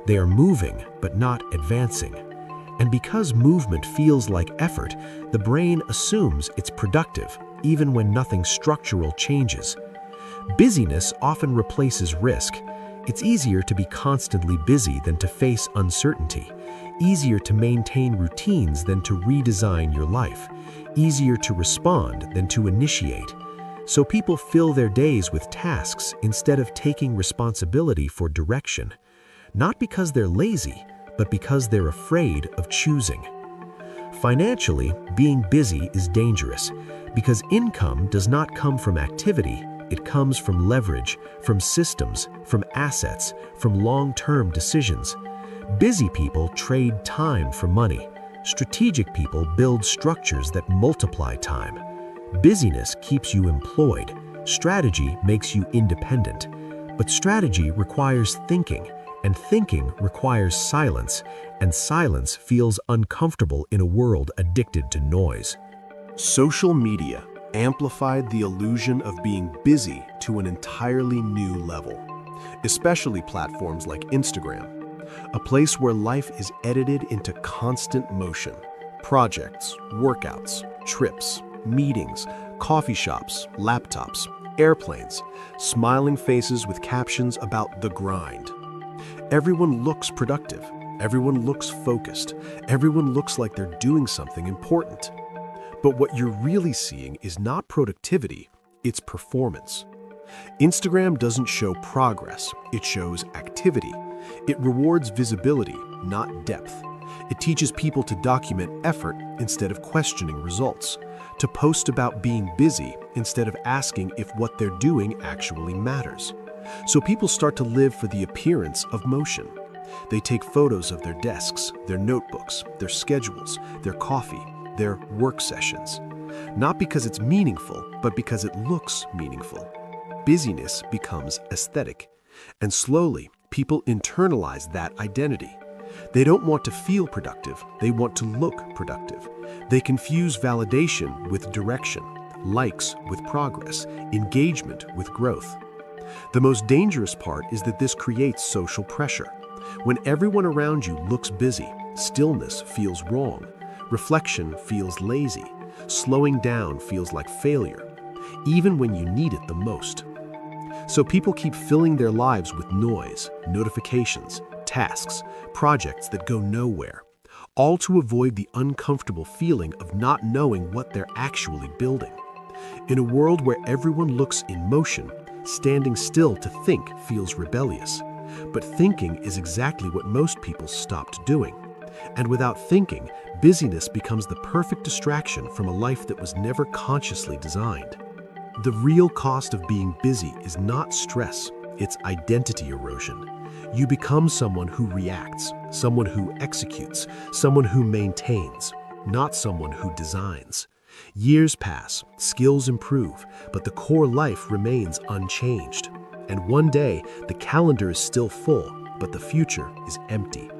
They are moving, but not advancing. And because movement feels like effort, the brain assumes it's productive, even when nothing structural changes. Busyness often replaces risk. It's easier to be constantly busy than to face uncertainty. Easier to maintain routines than to redesign your life. Easier to respond than to initiate. So people fill their days with tasks instead of taking responsibility for direction. Not because they're lazy, but because they're afraid of choosing. Financially, being busy is dangerous because income does not come from activity. It comes from leverage, from systems, from assets, from long-term decisions. Busy people trade time for money. Strategic people build structures that multiply time. Busyness keeps you employed. Strategy makes you independent. But strategy requires thinking, and thinking requires silence, and silence feels uncomfortable in a world addicted to noise. Social media amplified the illusion of being busy to an entirely new level, especially platforms like Instagram, a place where life is edited into constant motion. Projects, workouts, trips, meetings, coffee shops, laptops, airplanes, smiling faces with captions about the grind. Everyone looks productive. Everyone looks focused. Everyone looks like they're doing something important. But what you're really seeing is not productivity, it's performance. Instagram doesn't show progress, it shows activity. It rewards visibility, not depth. It teaches people to document effort instead of questioning results, to post about being busy instead of asking if what they're doing actually matters. So people start to live for the appearance of motion. They take photos of their desks, their notebooks, their schedules, their coffee, their work sessions. Not because it's meaningful, but because it looks meaningful. Busyness becomes aesthetic, and slowly people internalize that identity. They don't want to feel productive, they want to look productive. They confuse validation with direction, likes with progress, engagement with growth. The most dangerous part is that this creates social pressure. When everyone around you looks busy, stillness feels wrong, reflection feels lazy, slowing down feels like failure, even when you need it the most. So people keep filling their lives with noise, notifications, tasks, projects that go nowhere, all to avoid the uncomfortable feeling of not knowing what they're actually building. In a world where everyone looks in motion, standing still to think feels rebellious. But thinking is exactly what most people stopped doing. And without thinking, busyness becomes the perfect distraction from a life that was never consciously designed. The real cost of being busy is not stress, it's identity erosion. You become someone who reacts, someone who executes, someone who maintains, not someone who designs. Years pass, skills improve, but the core life remains unchanged. And one day, the calendar is still full, but the future is empty.